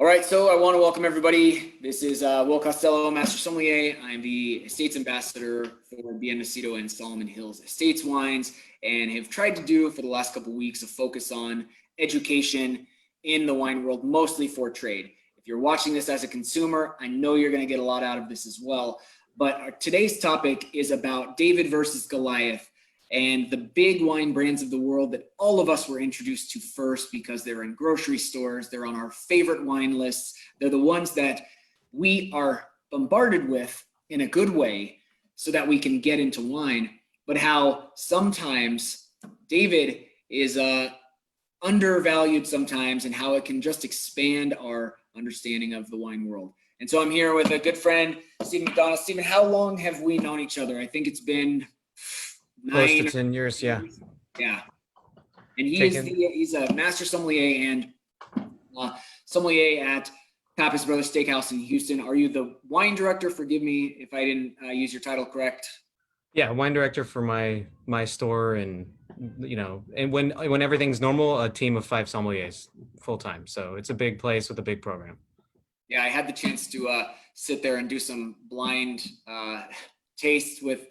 All right, so I want to welcome everybody. This is Will Costello, Master Sommelier. I'm the Estates Ambassador for Bien Nacido and Solomon Hills Estates Wines, and have tried to do for the last couple of weeks a focus on education in the wine world, mostly for trade. If you're watching this as a consumer, I know you're going to get a lot out of this as well. But today's topic is about David versus Goliath and the big wine brands of the world that all of us were introduced to first because they're in grocery stores, they're on our favorite wine lists, they're the ones that we are bombarded with in a good way so that we can get into wine, but how sometimes David is undervalued sometimes and how it can just expand our understanding of the wine world. And so I'm here with a good friend, Stephen McDonald. Stephen, how long have we known each other? I think it's been close to 10 years, yeah. Yeah. And he's a master sommelier and sommelier at Pappas Brothers Steakhouse in Houston. Are you the wine director? Forgive me if I didn't use your title correct. Yeah, wine director for my store, and and when everything's normal, a team of 5 sommeliers full time. So it's a big place with a big program. Yeah, I had the chance to sit there and do some blind tastes with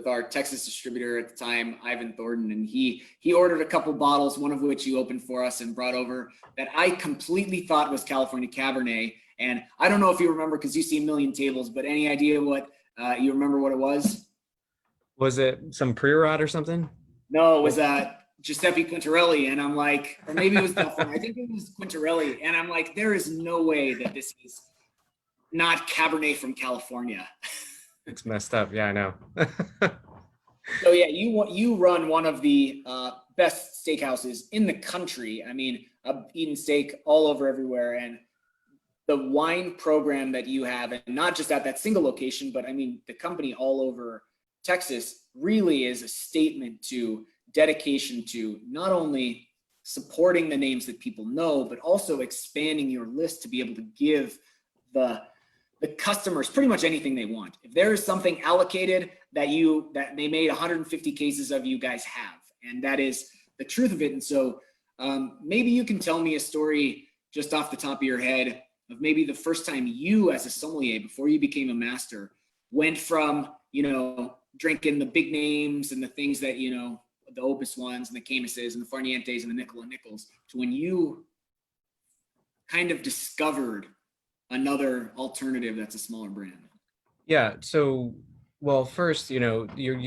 our Texas distributor at the time, Ivan Thornton, and he ordered a couple bottles, one of which you opened for us and brought over, that I completely thought was California Cabernet. And I don't know if you remember, because you see a million tables, but any idea what you remember what it was? Was it some Priorat or something? No, it was Giuseppe Quintarelli, and I'm like, or maybe it was California. I think it was Quintarelli, and I'm like, there is no way that this is not Cabernet from California. It's messed up. Yeah, I know. So yeah, you run one of the best steakhouses in the country. I mean, I've eaten steak all over everywhere, and the wine program that you have, and not just at that single location, but I mean, the company all over Texas really is a statement to dedication to not only supporting the names that people know, but also expanding your list to be able to give the customers pretty much anything they want. If there is something allocated that they made 150 cases of, you guys have, and that is the truth of it. And so maybe you can tell me a story just off the top of your head of maybe the first time you, as a sommelier, before you became a master, went from, drinking the big names and the things that, the Opus ones and the Camises and the Farnientes and the Nickel and Nichols, to when you kind of discovered another alternative that's a smaller brand. Yeah. So, well, first, you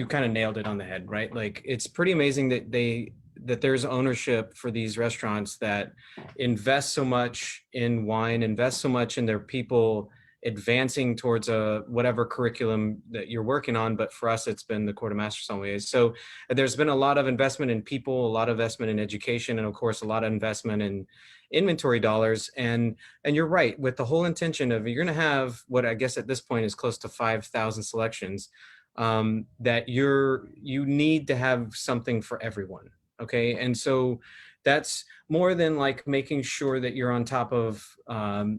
kind of nailed it on the head, right? Like, it's pretty amazing that there's ownership for these restaurants that invest so much in wine, invest so much in their people advancing towards whatever curriculum that you're working on. But for us, it's been the Court of Master Sommeliers. So there's been a lot of investment in people, a lot of investment in education, and of course, a lot of investment in inventory dollars. And you're right, with the whole intention of, you're going to have what I guess at this point is close to 5,000 selections, that you need to have something for everyone. Okay. And so that's more than like making sure that you're on top of,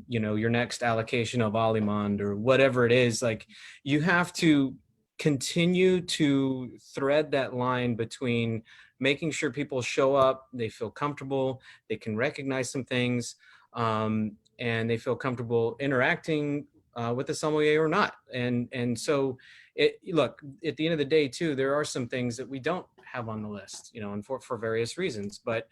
your next allocation of Alimand or whatever it is. Like, you have to continue to thread that line between making sure people show up, they feel comfortable, they can recognize some things, and they feel comfortable interacting with the sommelier or not. And so look, at the end of the day too, there are some things that we don't have on the list, and for various reasons, but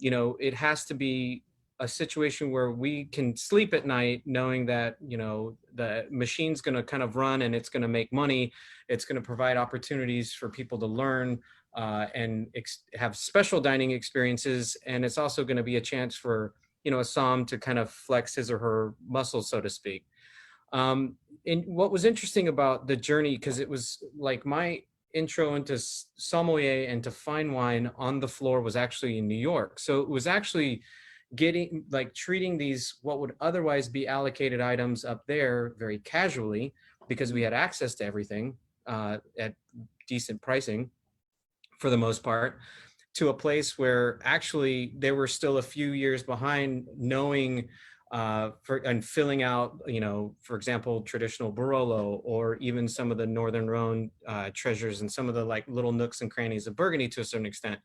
it has to be a situation where we can sleep at night knowing that, the machine's going to kind of run and it's going to make money. It's going to provide opportunities for people to learn and have special dining experiences. And it's also going to be a chance for, a som to kind of flex his or her muscles, so to speak. And what was interesting about the journey, because it was like my intro into sommelier and to fine wine on the floor was actually in New York. So it was actually treating these, what would otherwise be allocated items up there very casually, because we had access to everything at decent pricing for the most part, to a place where actually they were still a few years behind, knowing and filling out, for example, traditional Barolo, or even some of the Northern Rhone treasures and some of the like little nooks and crannies of Burgundy to a certain extent.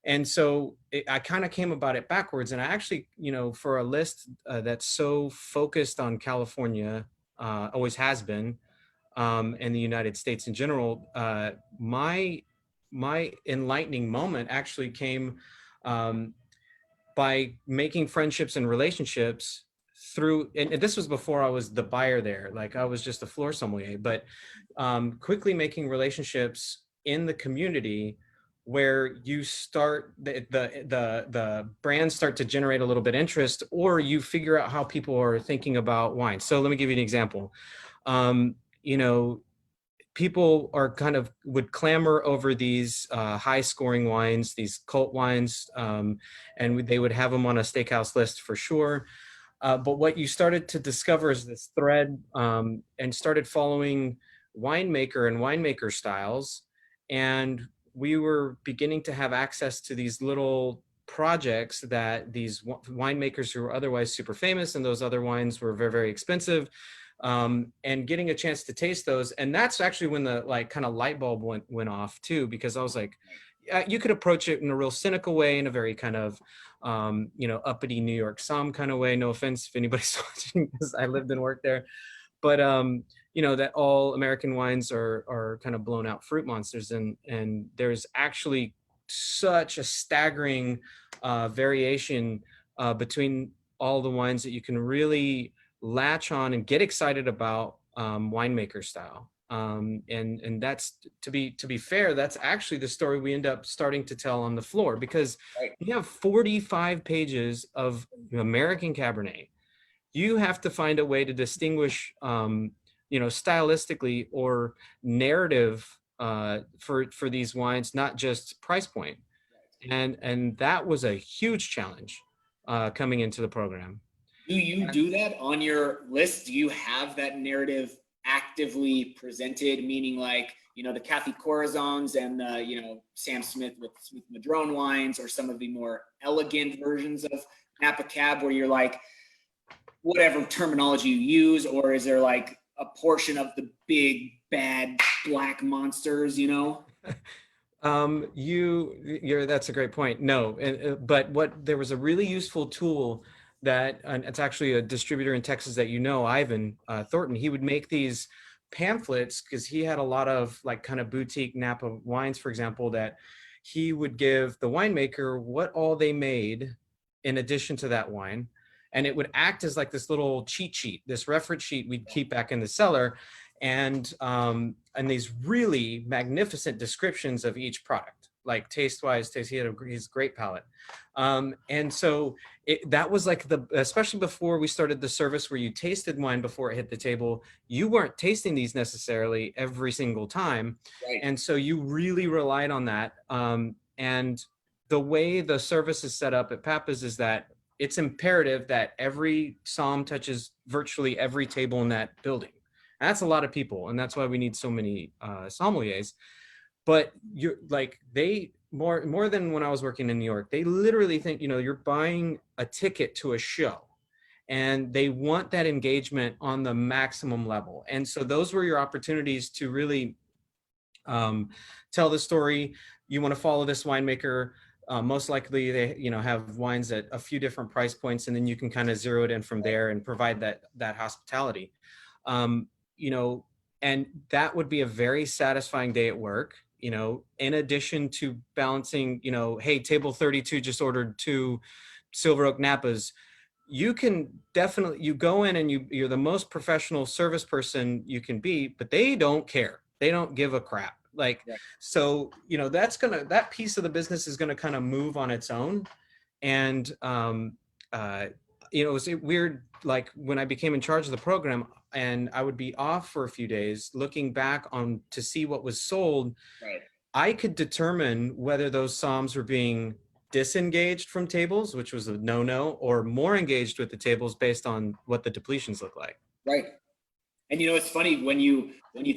And so I kind of came about it backwards. And I actually, you know, for a list that's so focused on California, always has been, and the United States in general, my enlightening moment actually came by making friendships and relationships through, and this was before I was the buyer there, like I was just a floor sommelier, but quickly making relationships in the community where you start the brands start to generate a little bit interest, or you figure out how people are thinking about wine. So let me give you an example. You know, people are kind of would clamor over these high scoring wines, these cult wines, and they would have them on a steakhouse list for sure. But what you started to discover is this thread, and started following winemaker and winemaker styles. And we were beginning to have access to these little projects that these winemakers who were otherwise super famous, and those other wines were very, very expensive, and getting a chance to taste those. And that's actually when the like kind of light bulb went off too, because I was like, you could approach it in a real cynical way, in a very kind of, you know, uppity New York Somm kind of way. No offense if anybody's watching, because I lived and worked there. But, you know, that all American wines are kind of blown out fruit monsters. And there's actually such a staggering variation between all the wines that you can really latch on and get excited about, winemaker style. And that's, to be fair, that's actually the story we end up starting to tell on the floor, because you have 45 pages of American Cabernet. You have to find a way to distinguish, you know, stylistically or narrative, for these wines, not just price point. And that was a huge challenge coming into the program. Do you do that on your list? Do you have that narrative actively presented? Meaning, like, you know, the Kathy Corazons and the, you know, Sam Smith with Smith Madrone wines, or some of the more elegant versions of Napa Cab, where you're like, whatever terminology you use, or is there like a portion of the big bad black monsters, you know? That's a great point. No, but there was a really useful tool that, and it's actually a distributor in Texas that, you know, Ivan Thornton. He would make these pamphlets because he had a lot of like kind of boutique Napa wines, for example, that he would give the winemaker what all they made in addition to that wine. And it would act as like this little cheat sheet, this reference sheet we'd keep back in the cellar, and these really magnificent descriptions of each product, like taste-wise, he had his great palate. And so that was like especially before we started the service where you tasted wine before it hit the table, you weren't tasting these necessarily every single time. Right. And so you really relied on that. And the way the service is set up at Pappas is that it's imperative that every somm touches virtually every table in that building. And that's a lot of people, and that's why we need so many sommeliers. But you're like, they more than when I was working in New York, they literally think, you know, you're buying a ticket to a show, and they want that engagement on the maximum level. And so those were your opportunities to really tell the story. You want to follow this winemaker. Most likely they, you know, have wines at a few different price points, and then you can kind of zero it in from there and provide that hospitality. You know, and that would be a very satisfying day at work, you know, in addition to balancing, you know, hey, table 32 just ordered 2 Silver Oak Napas. You can definitely, you go in and you're the most professional service person you can be, but they don't care. They don't give a crap. Like, so, you know, that piece of the business is going to kind of move on its own. And, you know, it was weird, like when I became in charge of the program and I would be off for a few days, looking back on to see what was sold, I could determine whether those somms were being disengaged from tables, which was a no-no, or more engaged with the tables based on what the depletions look like. Right. And, you know, it's funny when you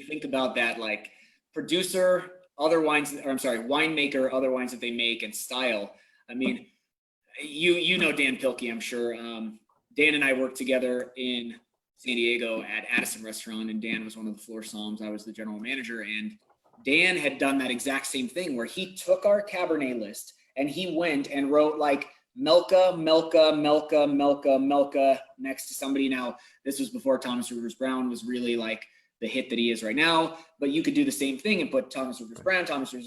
think about that, like producer, other wines, or I'm sorry, winemaker, other wines that they make, and style. I mean, you know Dan Pilkey, I'm sure. Dan and I worked together in San Diego at Addison Restaurant, and Dan was one of the floor somms. I was the general manager, and Dan had done that exact same thing where he took our Cabernet list and he went and wrote like Melka, Melka, Melka, Melka, Melka next to somebody. Now, this was before Thomas Rivers Brown was really like the hit that he is right now, but you could do the same thing and put Thomas Rivers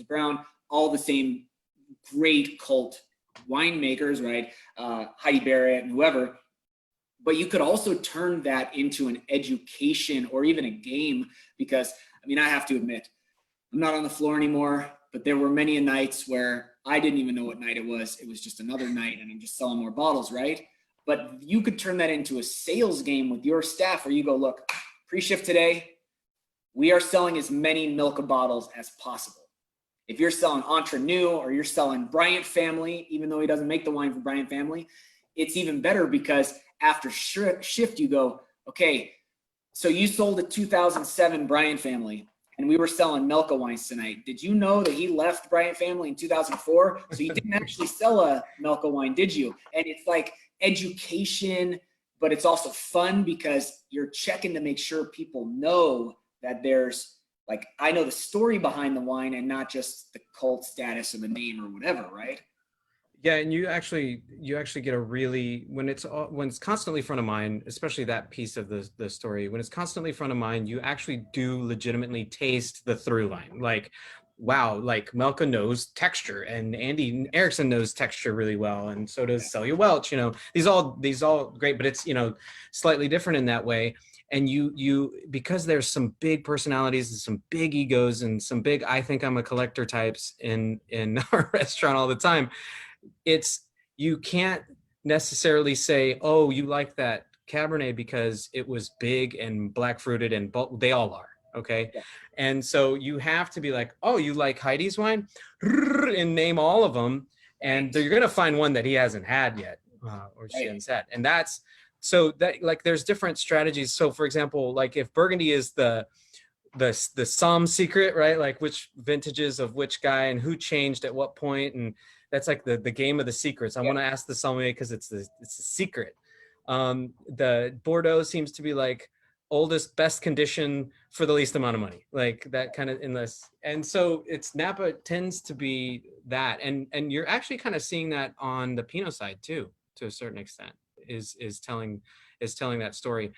Brown, all the same great cult winemakers, right? Heidi Barrett and whoever. But you could also turn that into an education or even a game, because I mean, I have to admit, I'm not on the floor anymore, but there were many nights where I didn't even know what night it was. It was just another night and I'm just selling more bottles, right? But you could turn that into a sales game with your staff where you go, look, pre-shift today, we are selling as many Milka bottles as possible. If you're selling Entre Nous or you're selling Bryant Family, even though he doesn't make the wine for Bryant Family, it's even better because after shift you go, okay, so you sold a 2007 Bryant Family and we were selling Melka wines tonight. Did you know that he left Bryant Family in 2004? So you didn't actually sell a Melka wine, did you? And it's like education, but it's also fun because you're checking to make sure people know that there's like, I know the story behind the wine and not just the cult status of the name or whatever, right? Yeah, and you actually get a really, when it's constantly front of mind, especially that piece of the story, when it's constantly front of mind, you actually do legitimately taste the through line. Like, wow, like Melka knows texture and Andy Erickson knows texture really well, and so does Celia Welch. You know, these all great, but it's, you know, slightly different in that way. And you because there's some big personalities and some big egos and some big I think I'm a collector types in our restaurant all the time. You can't necessarily say, oh, you like that Cabernet because it was big and black fruited and they all are. Okay. Yeah. And so you have to be like, oh, you like Heidi's wine and name all of them. And you're going to find one that he hasn't had yet or she hasn't had. And that's, so that like, there's different strategies. So for example, like if Burgundy is the Somm secret, right? Like which vintages of which guy and who changed at what point. And that's like the game of the secrets. I want to ask the sommelier because it's a secret. The Bordeaux seems to be like oldest, best condition for the least amount of money, like that kind of and so it's Napa tends to be that, and you're actually kind of seeing that on the Pinot side too, to a certain extent, is telling that story.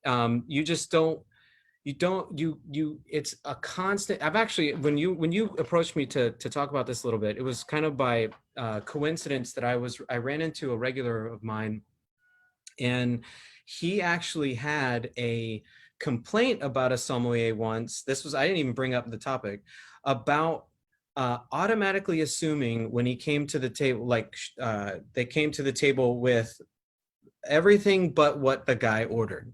You just don't. It's a constant. I've actually, when you approached me to talk about this a little bit, it was kind of by coincidence that I ran into a regular of mine, and he actually had a complaint about a sommelier once. I didn't even bring up the topic about automatically assuming when he came to the table, like they came to the table with everything but what the guy ordered.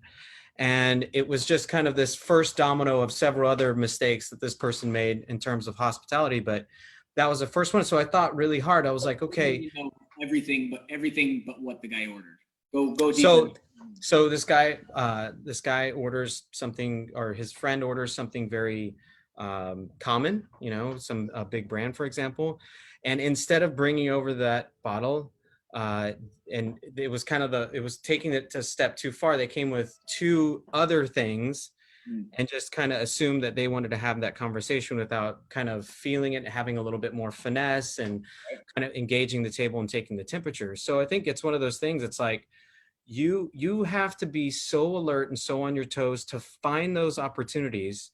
And it was just kind of this first domino of several other mistakes that this person made in terms of hospitality. But that was the first one. So I thought really hard. I was like, okay. You know, everything but what the guy ordered. Go deeper. So this guy orders something, or his friend orders something very common, you know, a big brand, for example. And instead of bringing over that bottle, and it was it was taking it to a step too far. They came with two other things and just kind of assumed that they wanted to have that conversation without kind of feeling it, having a little bit more finesse and kind of engaging the table and taking the temperature. So I think it's one of those things. It's like, you have to be so alert and so on your toes to find those opportunities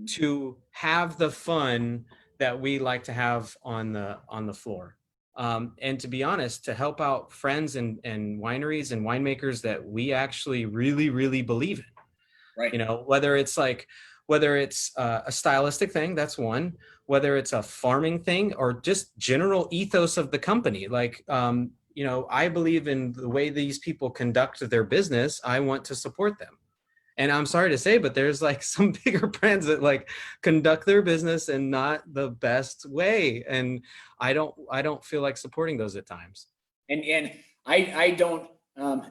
to have the fun that we like to have on the floor. And to be honest, to help out friends and wineries and winemakers that we actually really, really believe in, right? You know, whether it's a stylistic thing, that's one, whether it's a farming thing or just general ethos of the company. Like, you know, I believe in the way these people conduct their business. I want to support them. And I'm sorry to say, but there's like some bigger brands that like conduct their business in not the best way. And I don't feel like supporting those at times. And I don't,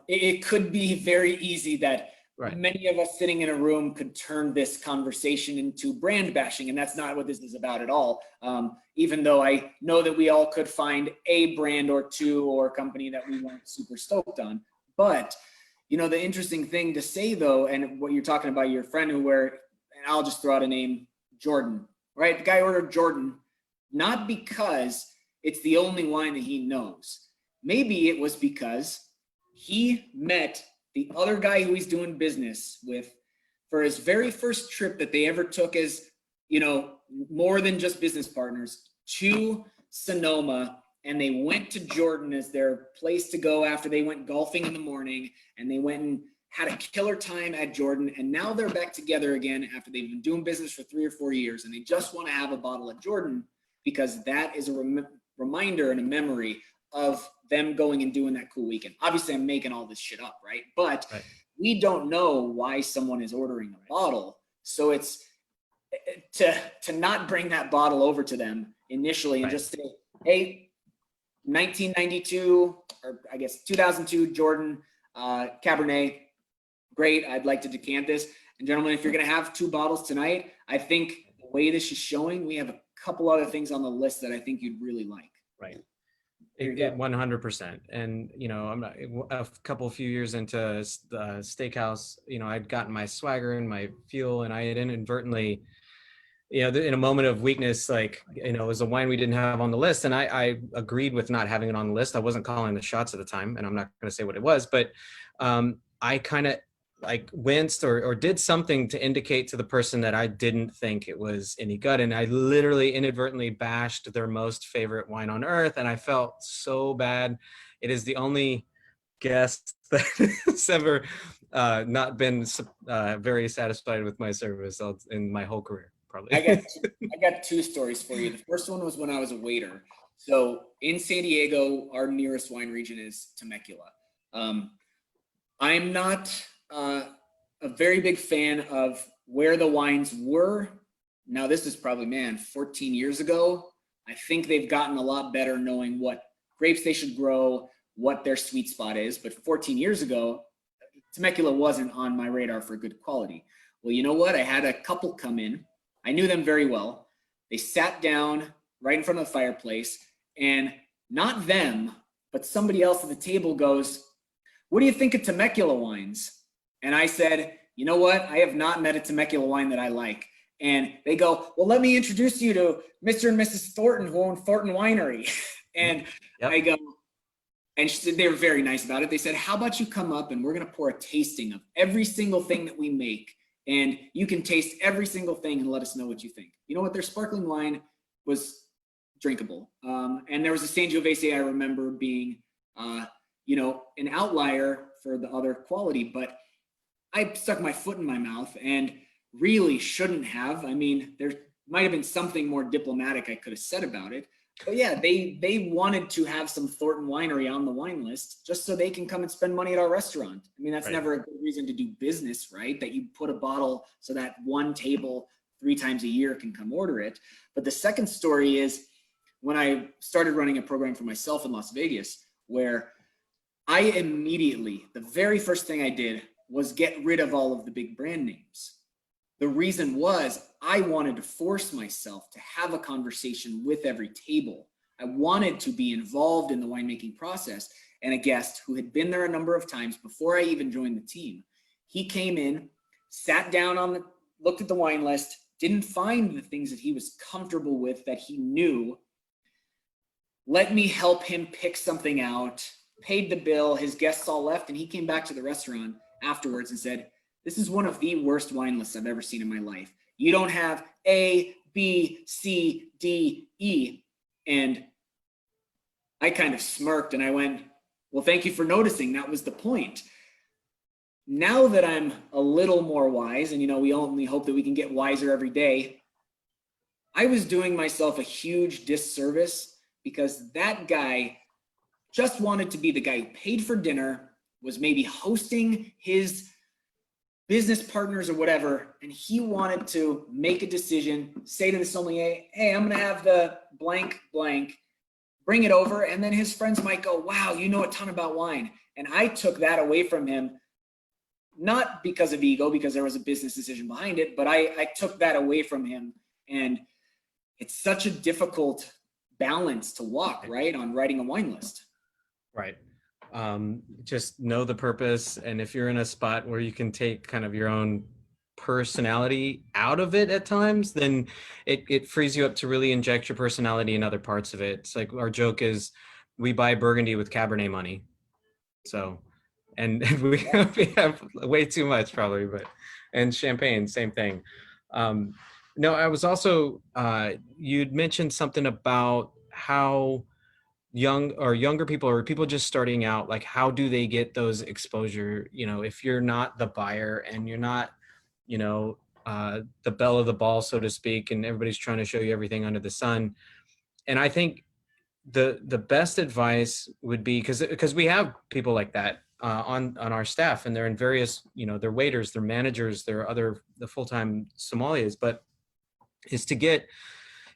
it could be very easy that many of us sitting in a room could turn this conversation into brand bashing. And that's not what this is about at all. Even though I know that we all could find a brand or two or company that we weren't super stoked on. But you know, the interesting thing to say though, and what you're talking about, your friend and I'll just throw out a name, Jordan, right? The guy ordered Jordan, not because it's the only wine that he knows. Maybe it was because he met the other guy who he's doing business with for his very first trip that they ever took as, you know, more than just business partners, to Sonoma. And they went to Jordan as their place to go after they went golfing in the morning, and they went and had a killer time at Jordan. And now they're back together again after they've been doing business for 3 or 4 years, and they just want to have a bottle at Jordan because that is a reminder and a memory of them going and doing that cool weekend. Obviously, I'm making all this shit up, right? But we don't know why someone is ordering a bottle. So it's to not bring that bottle over to them initially and just say, hey, 1992, or I guess 2002 Jordan Cabernet, great, I'd like to decant this. And gentlemen, if you're going to have 2 bottles tonight, I think the way this is showing, we have a couple other things on the list that I think you'd really like. Right. 100%. And, you know, I'm not a few years into the steakhouse, you know, I'd gotten my swagger and my fuel, and I had inadvertently, you know, in a moment of weakness, like, you know, it was a wine we didn't have on the list. And I agreed with not having it on the list. I wasn't calling the shots at the time, and I'm not going to say what it was, but I kind of like winced or did something to indicate to the person that I didn't think it was any good. And I literally inadvertently bashed their most favorite wine on earth. And I felt so bad. It is the only guest that has ever not been very satisfied with my service in my whole career. Probably. I got 2 stories for you. The first one was when I was a waiter. So in San Diego, our nearest wine region is Temecula. I'm not a very big fan of where the wines were. Now, this is probably, 14 years ago. I think they've gotten a lot better knowing what grapes they should grow, what their sweet spot is. But 14 years ago, Temecula wasn't on my radar for good quality. Well, you know what? I had a couple come in. I knew them very well. They sat down right in front of the fireplace, and not them, but somebody else at the table goes, "What do you think of Temecula wines?" And I said, "You know what? I have not met a Temecula wine that I like." And they go, "Well, let me introduce you to Mr. and Mrs. Thornton, who own Thornton Winery." And I go, and they were very nice about it. They said, "How about you come up and we're going to pour a tasting of every single thing that we make. And you can taste every single thing and let us know what you think." You know what? Their sparkling wine was drinkable. And there was a Sangiovese I remember being, you know, an outlier for the other quality, but I stuck my foot in my mouth and really shouldn't have. I mean, there might have been something more diplomatic I could have said about it. But yeah, they wanted to have some Thornton Winery on the wine list just so they can come and spend money at our restaurant. I mean, that's never a good reason to do business, right? That you put a bottle so that one table 3 times a year can come order it. But the second story is when I started running a program for myself in Las Vegas, where I immediately, the very first thing I did was get rid of all of the big brand names. The reason was I wanted to force myself to have a conversation with every table. I wanted to be involved in the winemaking process. And a guest who had been there a number of times before I even joined the team, he came in, sat down looked at the wine list, didn't find the things that he was comfortable with that he knew. Let me help him pick something out, paid the bill, his guests all left, and he came back to the restaurant afterwards and said, "This is one of the worst wine lists I've ever seen in my life. You don't have A, B, C, D, E." And I kind of smirked and I went, "Well, thank you for noticing. That was the point." Now that I'm a little more wise, and you know, we only hope that we can get wiser every day, I was doing myself a huge disservice because that guy just wanted to be the guy who paid for dinner, was maybe hosting his business partners or whatever, and he wanted to make a decision, say to the sommelier, "Hey, I'm going to have the blank blank, bring it over," and then his friends might go, "Wow, you know a ton about wine." And I took that away from him, not because of ego, because there was a business decision behind it, but I took that away from him. And it's such a difficult balance to walk, right, on writing a wine list. Right. Just know the purpose. And if you're in a spot where you can take kind of your own personality out of it at times, then it frees you up to really inject your personality in other parts of it. It's like our joke is we buy Burgundy with Cabernet money. So, and we have way too much probably, but, and champagne, same thing. No, I was also, you'd mentioned something about how younger people or people just starting out, like how do they get those exposure, if you're not the buyer and you're not, the belle of the ball, so to speak, and everybody's trying to show you everything under the sun. And I think the best advice would be, because we have people like that on our staff, and they're in various, they're waiters, they're managers, they're the full-time sommeliers, but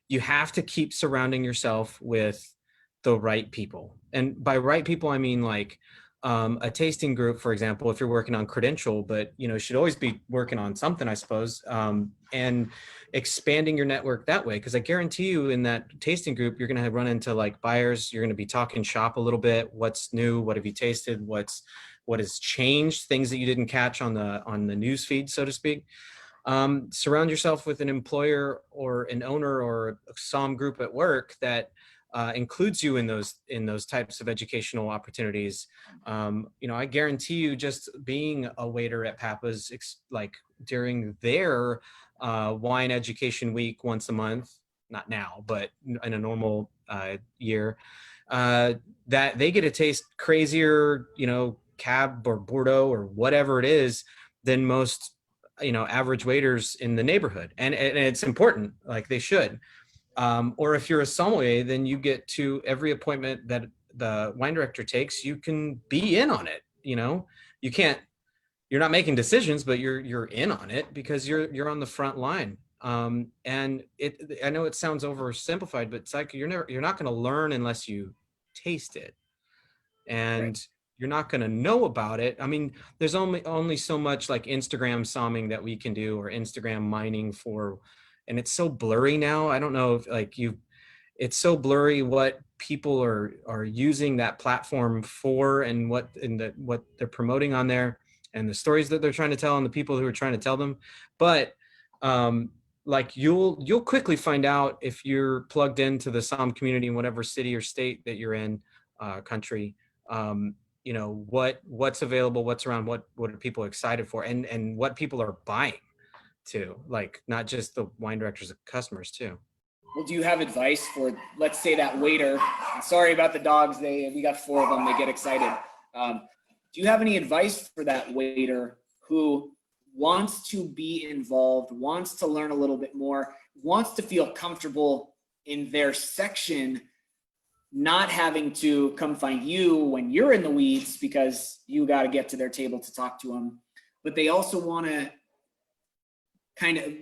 you have to keep surrounding yourself with the right people. And by right people, I mean like a tasting group, for example, if you're working on credential, but should always be working on something, I suppose, and expanding your network that way. Because I guarantee you in that tasting group, you're going to run into like buyers. You're going to be talking shop a little bit. What's new? What have you tasted? What has changed? Things that you didn't catch on the news feed, so to speak. Surround yourself with an employer or an owner or a somm group at work that includes you in those types of educational opportunities. I guarantee you, just being a waiter at Papa's, like during their wine education week once a month, not now, but in a normal year, that they get to taste crazier, Cab or Bordeaux or whatever it is than most, average waiters in the neighborhood. And it's important, like they should. Or if you're a sommelier, then you get to every appointment that the wine director takes, you can be in on it. You're not making decisions, but you're in on it because you're on the front line. And I know it sounds oversimplified, but it's like you're not going to learn unless you taste it. And right. You're not going to know about it. I mean, there's only so much like Instagram somming that we can do, or Instagram mining for, and it's so blurry now. I don't know if it's so blurry what people are using that platform for, and what they're promoting on there, and the stories that they're trying to tell, and the people who are trying to tell them. But like you'll quickly find out if you're plugged into the somm community in whatever city or state that you're in, country. What's available, what's around, what are people excited for, and what people are buying too, like not just the wine directors, the customers too. Well, do you have advice for, let's say, that waiter? Sorry about the dogs. We got 4 of them. They get excited. Do you have any advice for that waiter who wants to be involved, wants to learn a little bit more, wants to feel comfortable in their section, not having to come find you when you're in the weeds because you got to get to their table to talk to them, but they also want to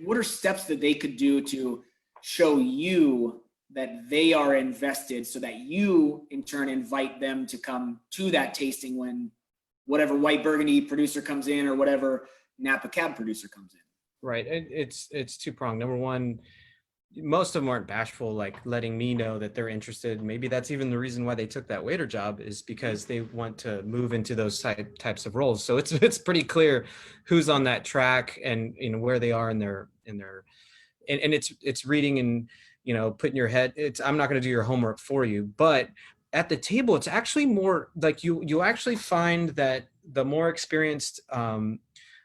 what are steps that they could do to show you that they are invested, so that you in turn invite them to come to that tasting when whatever white Burgundy producer comes in or whatever Napa Cab producer comes in? Right. It's 2-pronged. Number one, most of them aren't bashful, like letting me know that they're interested. Maybe that's even the reason why they took that waiter job, is because they want to move into those types of roles. So it's pretty clear who's on that track and where they are in their and it's reading and putting your head. I'm not going to do your homework for you, but at the table, it's actually more like you actually find that the more experienced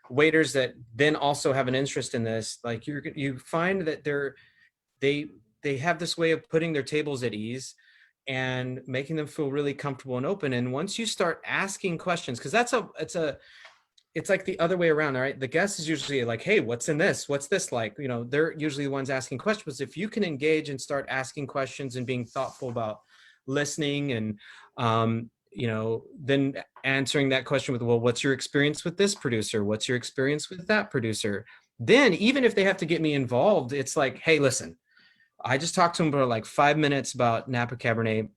waiters that then also have an interest in this, like you find that they have this way of putting their tables at ease and making them feel really comfortable and open. And once you start asking questions, because it's like the other way around, all right? The guest is usually like, hey, what's in this? What's this like? They're usually the ones asking questions. If you can engage and start asking questions and being thoughtful about listening and, then answering that question with, well, what's your experience with this producer? What's your experience with that producer? Then even if they have to get me involved, it's like, hey, listen, I just talked to them for like 5 minutes about Napa Cabernet.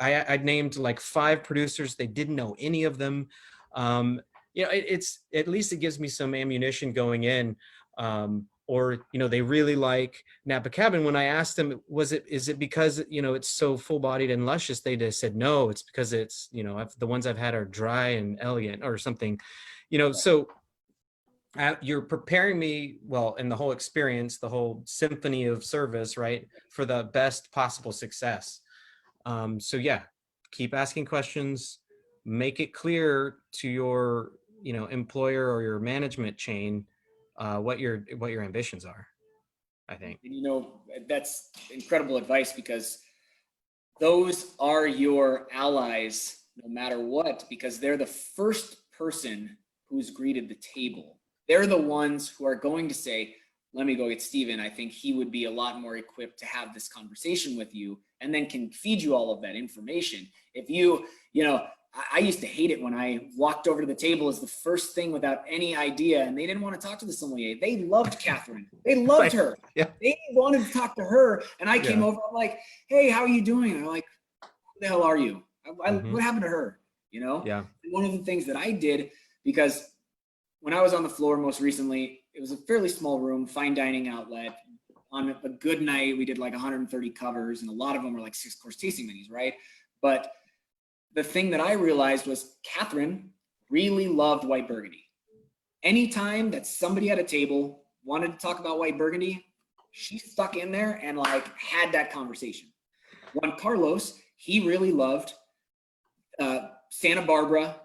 I named like 5 producers. They didn't know any of them. It's at least it gives me some ammunition going in. Or they really like Napa Cabernet. When I asked them, is it because it's so full bodied and luscious? They just said no. It's because it's the ones I've had are dry and elegant or something. So you're preparing me well in the whole experience, the whole symphony of service, right, for the best possible success. So yeah, keep asking questions, make it clear to your, you know, employer or your management chain what your ambitions are, I think. And, you know, that's incredible advice, because those are your allies no matter what, because they're the first person who's greeted the table. They're the ones who are going to say, let me go get Steven. I think he would be a lot more equipped to have this conversation with you, and then can feed you all of that information. If you know, I used to hate it when I walked over to the table as the first thing without any idea, and they didn't want to talk to the sommelier. They loved Catherine. They loved her. Yeah. They wanted to talk to her. And I came Yeah. over, I'm like, hey, how are you doing? And they're like, who the hell are you? Mhm. What happened to her? You know? Yeah. And one of the things that I did, because when I was on the floor most recently, it was a fairly small room, fine dining outlet. On a good night, we did like 130 covers, and a lot of them were like 6-course tasting menus, right? But the thing that I realized was Catherine really loved white Burgundy. Anytime that somebody at a table wanted to talk about white Burgundy, she stuck in there and like had that conversation. Juan Carlos, he really loved Santa Barbara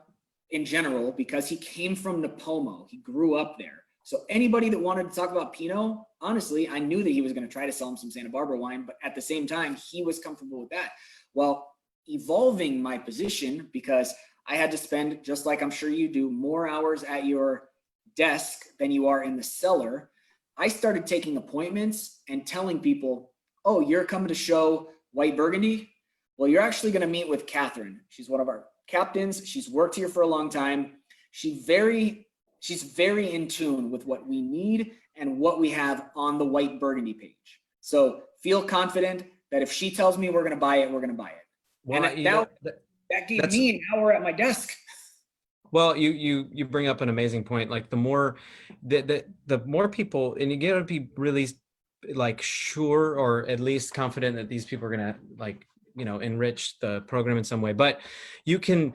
in general, because he came from Napomo. He grew up there. So anybody that wanted to talk about Pinot, honestly, I knew that he was going to try to sell him some Santa Barbara wine, but at the same time, he was comfortable with that. Well, evolving my position, because I had to spend, just like I'm sure you do, more hours at your desk than you are in the cellar. I started taking appointments and telling people, oh, you're coming to show white Burgundy? Well, you're actually going to meet with Catherine. She's one of our captains. She's worked here for a long time. She's very in tune with what we need and what we have on the white Burgundy page. So feel confident that if she tells me we're going to buy it, we're going to buy it. Well, and that gave me an hour at my desk. Well, you bring up an amazing point. Like the more people, and you gotta be really like sure, or at least confident that these people are gonna, like, you know, enrich the program in some way. But you can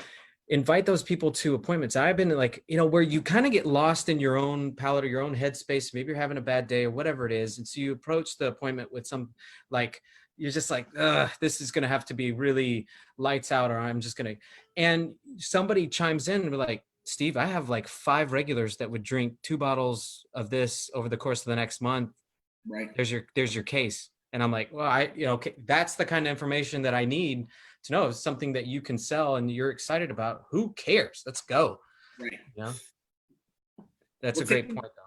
invite those people to appointments. I've been like, you know, where you kind of get lost in your own palette or your own headspace. Maybe you're having a bad day or whatever it is, and so you approach the appointment with some, like, you're just like, this is going to have to be really lights out, or I'm just going to, and somebody chimes in and be like, Steve, I have like 5 regulars that would drink 2 bottles of this over the course of the next month. Right. There's your case. And I'm like, well, okay, that's the kind of information that I need to know. It's something that you can sell and you're excited about. Who cares? Let's go. Right. Yeah. That's a great point, though.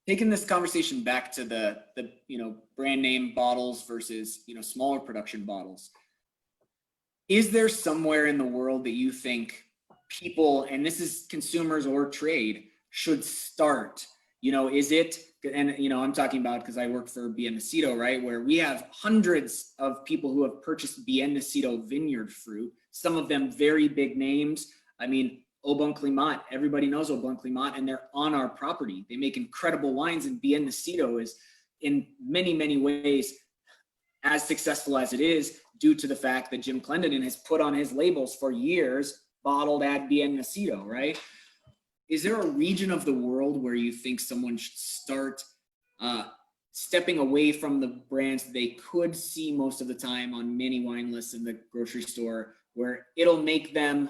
Taking this conversation back to the you know, brand name bottles versus, you know, smaller production bottles. Is there somewhere in the world that you think people, and this is consumers or trade, should start? You know, is it, and you know, I'm talking about, because I work for Bien Nacido, right, where we have hundreds of people who have purchased Bien Nacido Vineyard fruit, some of them very big names. I mean, Au Bon Climat, everybody knows Au Bon Climat, and they're on our property. They make incredible wines, and Bien Nacido is in many, many ways as successful as it is due to the fact that Jim Clendenin has put on his labels for years, bottled at Bien Nacido, right? Is there a region of the world where you think someone should start stepping away from the brands they could see most of the time on many wine lists in the grocery store, where it'll make them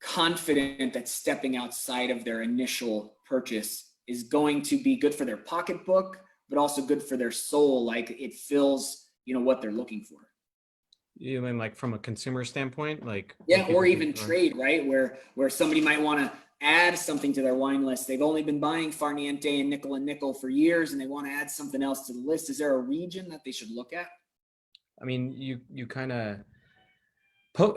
confident that stepping outside of their initial purchase is going to be good for their pocketbook, but also good for their soul? Like, it fills, you know, what they're looking for. You mean like from a consumer standpoint? Like, yeah, or even trade, right? Where somebody might want to add something to their wine list. They've only been buying Farniente and Nickel for years, and they want to add something else to the list. Is there a region that they should look at? I mean, you kind of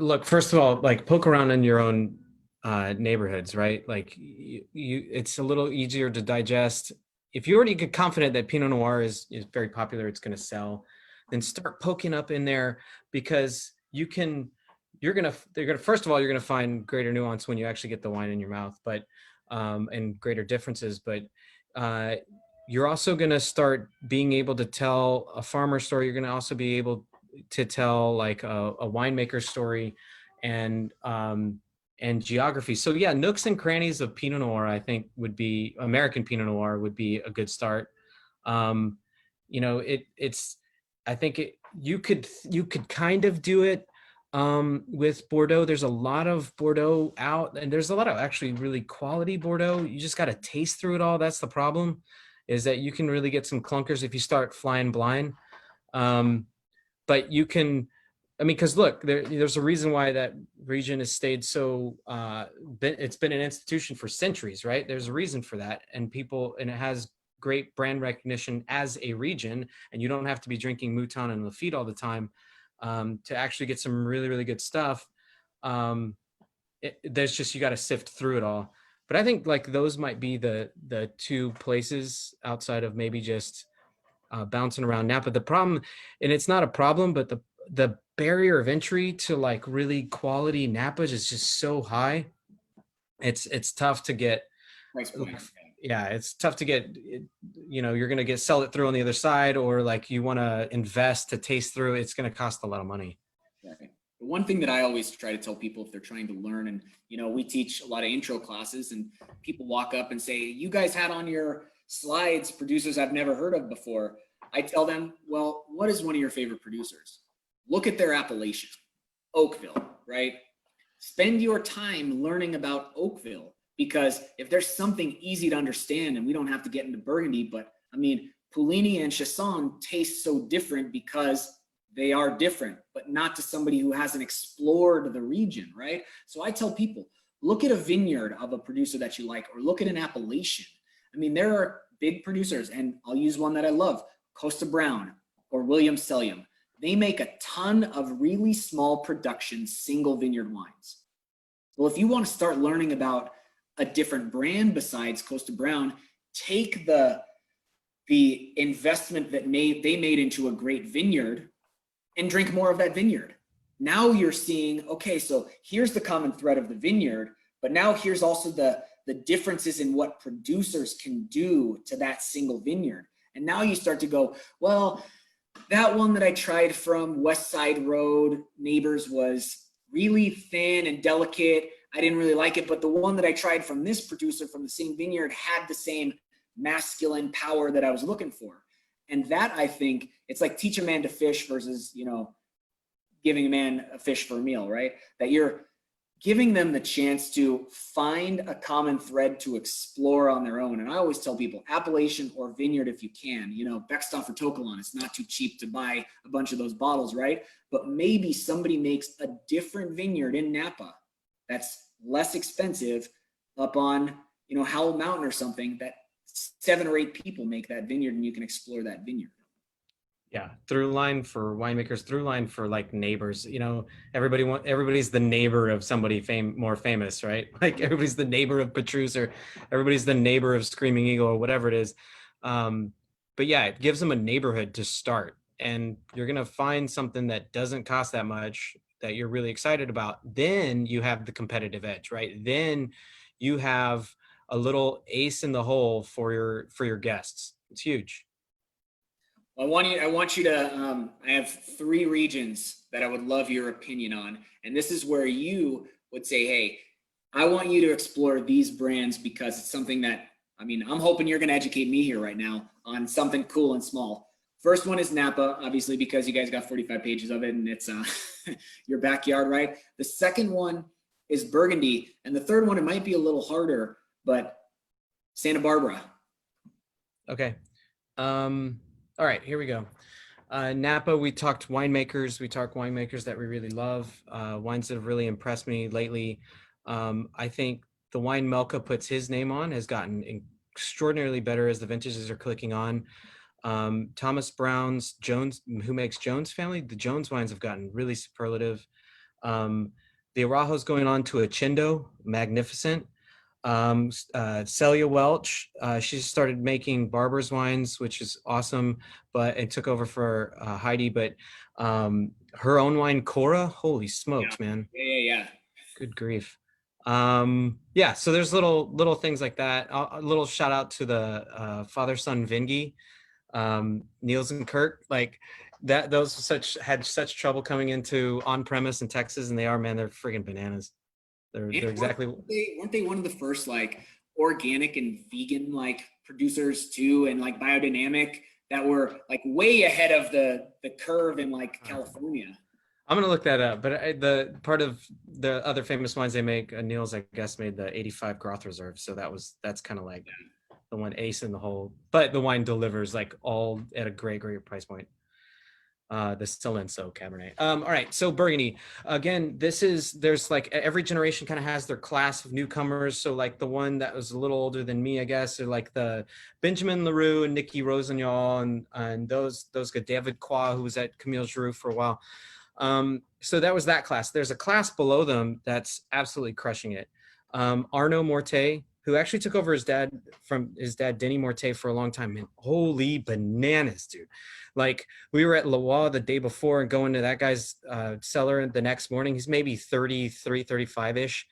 look, first of all, like, poke around in your own neighborhoods, right? Like, it's a little easier to digest. If you already get confident that Pinot Noir is very popular, it's going to sell, then start poking up in there, because they're gonna first of all, you're gonna find greater nuance when you actually get the wine in your mouth, but and greater differences. But you're also gonna start being able to tell a farmer story. You're gonna also be able to tell like a winemaker story, and and geography. So yeah, nooks and crannies of Pinot Noir, I think would be American Pinot Noir would be a good start. Um, you know, it's, I think you could kind of do it with Bordeaux. There's a lot of Bordeaux out, and there's a lot of actually really quality Bordeaux. You just got to taste through it all. That's the problem, is that you can really get some clunkers if you start flying blind. But you can, I mean, because look, there's a reason why that region has stayed so, it's been an institution for centuries, right? There's a reason for that. And it has great brand recognition as a region, and you don't have to be drinking Mouton and Lafite all the time to actually get some really, really good stuff. There's just, you got to sift through it all. But I think like those might be the two places outside of maybe just bouncing around Napa. The problem, and it's not a problem, but the barrier of entry to like really quality Napas is just so high. It's tough to get. Price point. Yeah, it's tough to get. You know, you're gonna sell it through on the other side, or like you want to invest to taste through. It's gonna cost a lot of money. Right. The one thing that I always try to tell people if they're trying to learn, and you know, we teach a lot of intro classes, and people walk up and say, "You guys had on your slides producers I've never heard of before." I tell them, "Well, what is one of your favorite producers? Look at their appellation, Oakville, right? Spend your time learning about Oakville, because if there's something easy to understand, and we don't have to get into Burgundy, but I mean, Puligny and Chassagne taste so different because they are different, but not to somebody who hasn't explored the region, right? So I tell people, look at a vineyard of a producer that you like, or look at an appellation. I mean, there are big producers, and I'll use one that I love, Costa Brown or William Sellium. They make a ton of really small production single vineyard wines. Well, if you want to start learning about a different brand besides Costa Brown, take the investment that they made into a great vineyard and drink more of that vineyard. Now you're seeing, okay, so here's the common thread of the vineyard, but now here's also the differences in what producers can do to that single vineyard. And now you start to go, well, that one that I tried from West Side Road Neighbors was really thin and delicate. I didn't really like it, but the one that I tried from this producer from the same vineyard had the same masculine power that I was looking for. And that, I think, it's like teach a man to fish versus, you know, giving a man a fish for a meal, right? That you're giving them the chance to find a common thread to explore on their own. And I always tell people, appellation or vineyard if you can. You know, Beckstoff or Tokalon, it's not too cheap to buy a bunch of those bottles, right? But maybe somebody makes a different vineyard in Napa that's less expensive up on, you know, Howell Mountain or something, that 7 or 8 people make that vineyard, and you can explore that vineyard. Yeah, through line for winemakers, through line for like neighbors. You know, everybody's the neighbor of somebody more famous, right? Like everybody's the neighbor of Petrus, or everybody's the neighbor of Screaming Eagle, or whatever it is. But yeah, it gives them a neighborhood to start, and you're gonna find something that doesn't cost that much that you're really excited about. Then you have the competitive edge, right? Then you have a little ace in the hole for your guests. It's huge. I want you to, I have 3 regions that I would love your opinion on. And this is where you would say, hey, I want you to explore these brands because it's something that, I mean, I'm hoping you're going to educate me here right now on something cool and small. First one is Napa, obviously, because you guys got 45 pages of it and it's your backyard, right? The second one is Burgundy. And the third one, it might be a little harder, but Santa Barbara. Okay. All right, here we go. Napa, we talked winemakers. We talked winemakers that we really love, wines that have really impressed me lately. I think the wine Melka puts his name on has gotten extraordinarily better as the vintages are clicking on. Thomas Brown's Jones, who makes Jones family, the Jones wines have gotten really superlative. The Arajo's going on to a Chindo, magnificent. Celia Welch, she started making Barber's wines, which is awesome, but it took over for Heidi. But her own wine, Cora, holy smokes, man! Yeah. Good grief. Yeah, so there's little things like that. A little shout out to the father-son Vingy, Niels and Kirk, like that. Those had such trouble coming into on premise in Texas, and they're friggin' bananas. They're And exactly. weren't they one of the first like organic and vegan like producers too, and like biodynamic that were like way ahead of the curve in like California? I'm gonna look that up, but the part of the other famous wines they make, Niels, I guess, made the 85 Groth Reserve, so that's kind of like the one ace in the hole. But the wine delivers like all at a great price point. The Silenso Cabernet. All right, so Burgundy. Again, there's like every generation kind of has their class of newcomers. So like the one that was a little older than me, I guess, are like the Benjamin Leroux and Nicky Rossignol and those guys, David Qua, who was at Camille Giroux for a while. So that was that class. There's a class below them that's absolutely crushing it. Arnaud Morte, who actually took over from his dad, Denny Morte, for a long time. Man, holy bananas, dude. Like, we were at Loire the day before and going to that guy's cellar the next morning. He's maybe 33, 35-ish.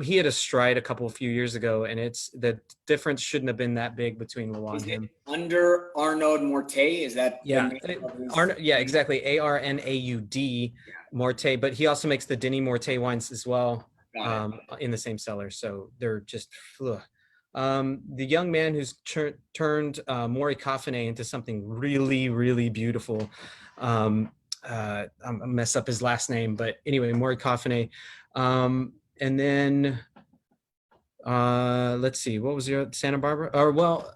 He had a stride a few years ago, and the difference shouldn't have been that big between Loire and him. Under Arnaud Morte, is that? Yeah, yeah, exactly. Arnaud Morte, but he also makes the Denny Morte wines as well, in the same cellar. So they're just, ugh. The young man who's turned Maury Coffenay into something really, really beautiful. I mess up his last name, but anyway, Maury Coffenay. And then let's see, what was your Santa Barbara? Or well,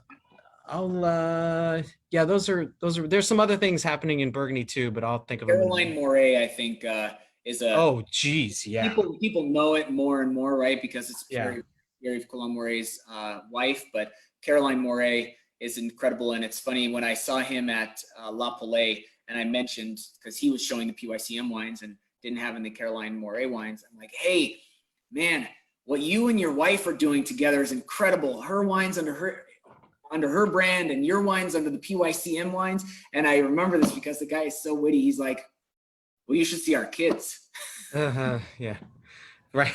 yeah, those are. There's some other things happening in Burgundy too, but I'll think of them. Caroline Moret, I think, is a. Oh, geez, yeah. People know it more and more, right? Because it's Pierre Colomb Moret's wife, but Caroline Moret is incredible. And it's funny, when I saw him at La Palais, and I mentioned, because he was showing the PYCM wines and didn't have any Caroline Moret wines, I'm like, hey, man, what you and your wife are doing together is incredible. Her wines under her brand and your wines under the PYCM wines. And I remember this because the guy is so witty. He's like, well, you should see our kids. Yeah, right.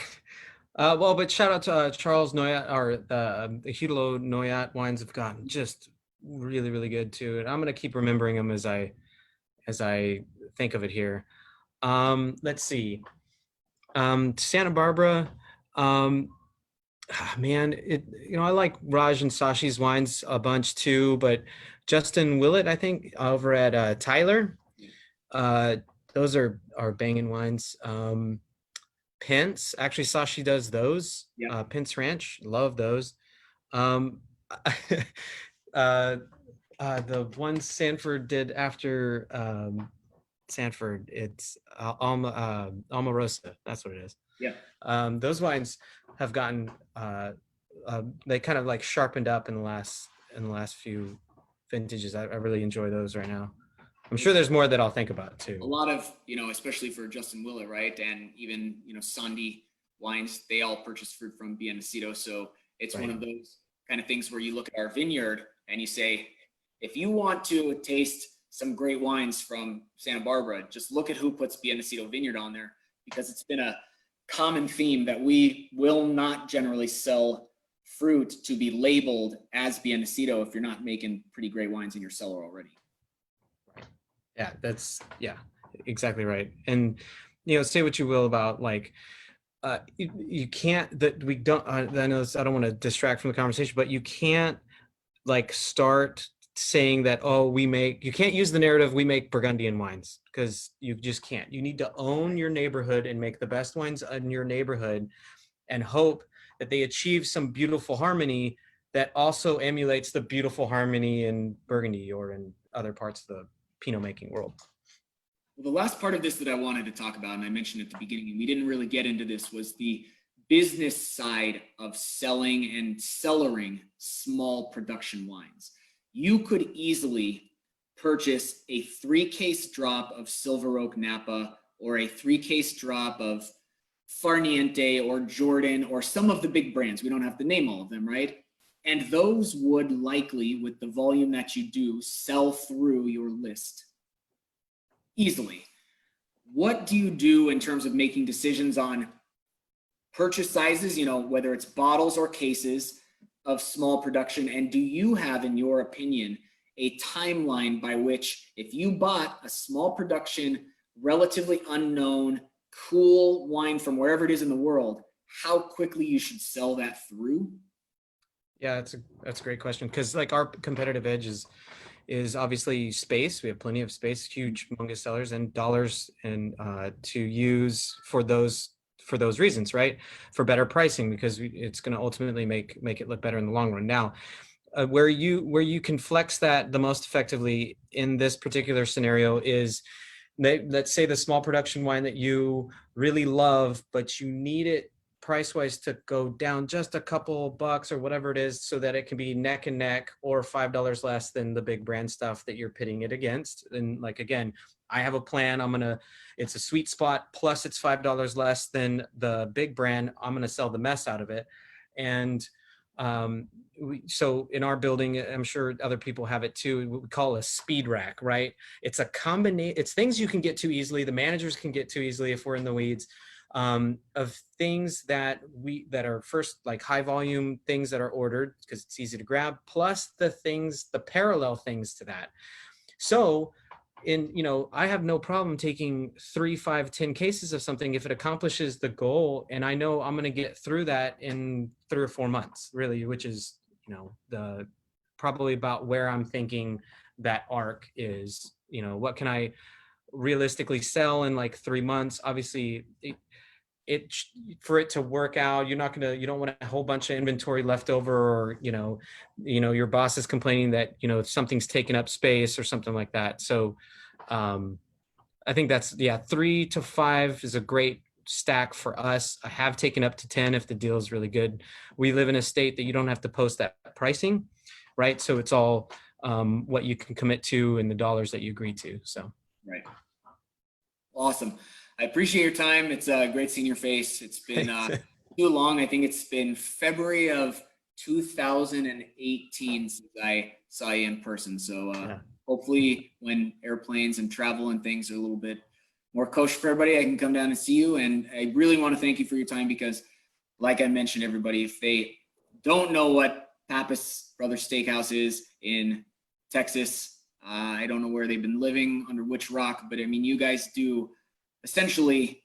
Well, but shout out to Charles Noyat, or the Hudelo Noyat wines have gotten just really, really good too. And I'm going to keep remembering them as I think of it here. Let's see. Santa Barbara, man, I like Raj and Sashi's wines a bunch too, but Justin Willett, I think, over at Tyler, those are banging wines. Pence, actually, Sashi does those. Yeah. Pence Ranch, love those. The one Sanford did after Sanford, it's Almarosa. That's what it is. Yeah. Those wines have gotten they kind of like sharpened up in the last few vintages. I really enjoy those right now. I'm sure there's more that I'll think about too. A lot of, especially for Justin Willett, right? And even, Sandy wines, they all purchase fruit from Bien Nacido. So it's one of those kind of things where you look at our vineyard and you say, if you want to taste some great wines from Santa Barbara, just look at who puts Bien Nacido Vineyard on there, because it's been a common theme that we will not generally sell fruit to be labeled as Bien Nacido if you're not making pretty great wines in your cellar already. Yeah, that's exactly right. And say what you will about like you can't, that we don't, I know I don't want to distract from the conversation, but you can't like start saying that, you can't use the narrative, we make Burgundian wines, because you just can't. You need to own your neighborhood and make the best wines in your neighborhood and hope that they achieve some beautiful harmony that also emulates the beautiful harmony in Burgundy or in other parts of the Pinot making world. Well, the last part of this that I wanted to talk about, and I mentioned at the beginning, and we didn't really get into this, was the business side of selling and cellaring small production wines. You could easily purchase a 3-case drop of Silver Oak Napa or a 3-case drop of Farniente or Jordan or some of the big brands. We don't have to name all of them, right? And those would likely, with the volume that you do, sell through your list easily. What do you do in terms of making decisions on purchase sizes, whether it's bottles or cases of small production? And do you have, in your opinion, a timeline by which, if you bought a small production, relatively unknown cool wine from wherever it is in the world, how quickly you should sell that through? Yeah, that's a great question, because like our competitive edge is obviously space. We have plenty of space, huge, humongous cellars, and dollars, and to use for those reasons, right? For better pricing, because it's going to ultimately make it look better in the long run. Now, where you can flex that the most effectively in this particular scenario is, let's say the small production wine that you really love, but you need it price wise to go down just a couple bucks or whatever it is, so that it can be neck and neck or $5 less than the big brand stuff that you're pitting it against. And like, again, I have a plan. It's a sweet spot, plus it's $5 less than the big brand. I'm going to sell the mess out of it. And so in our building, I'm sure other people have it too, what we call a speed rack, right? It's a combination, it's things you can get to easily, the managers can get to easily if we're in the weeds, of things that are first, like high volume things that are ordered because it's easy to grab, plus the parallel things to that. So I have no problem taking 3, 5, 10 cases of something if it accomplishes the goal, and I know I'm going to get through that in 3 or 4 months, really, which is, the probably about where I'm thinking that arc is. What can I realistically sell in like 3 months? Obviously, for it to work out, you don't want a whole bunch of inventory left over, or your boss is complaining that something's taking up space or something like that. So I think that's 3 to 5 is a great stack for us. I have taken up to 10 if the deal is really good. We live in a state that you don't have to post that pricing, right? So it's all what you can commit to and the dollars that you agree to. So right. Awesome. I appreciate your time. It's great seeing your face. It's been too long. I think it's been February of 2018 since I saw you in person. So hopefully when airplanes and travel and things are a little bit more kosher for everybody, I can come down and see you. And I really want to thank you for your time, because like I mentioned, everybody, if they don't know what Pappas Brothers Steakhouse is in Texas, I don't know where they've been living, under which rock, but I mean, you guys do essentially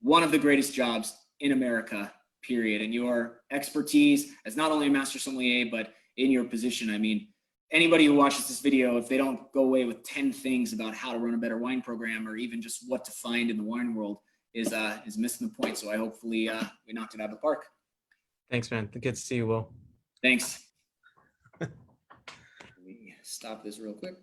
one of the greatest jobs in America, period. And your expertise as not only a master sommelier, but in your position, I mean, anybody who watches this video, if they don't go away with 10 things about how to run a better wine program, or even just what to find in the wine world, is missing the point. So I hopefully we knocked it out of the park. Thanks, man. Good to see you, Will. Thanks. Let me stop this real quick.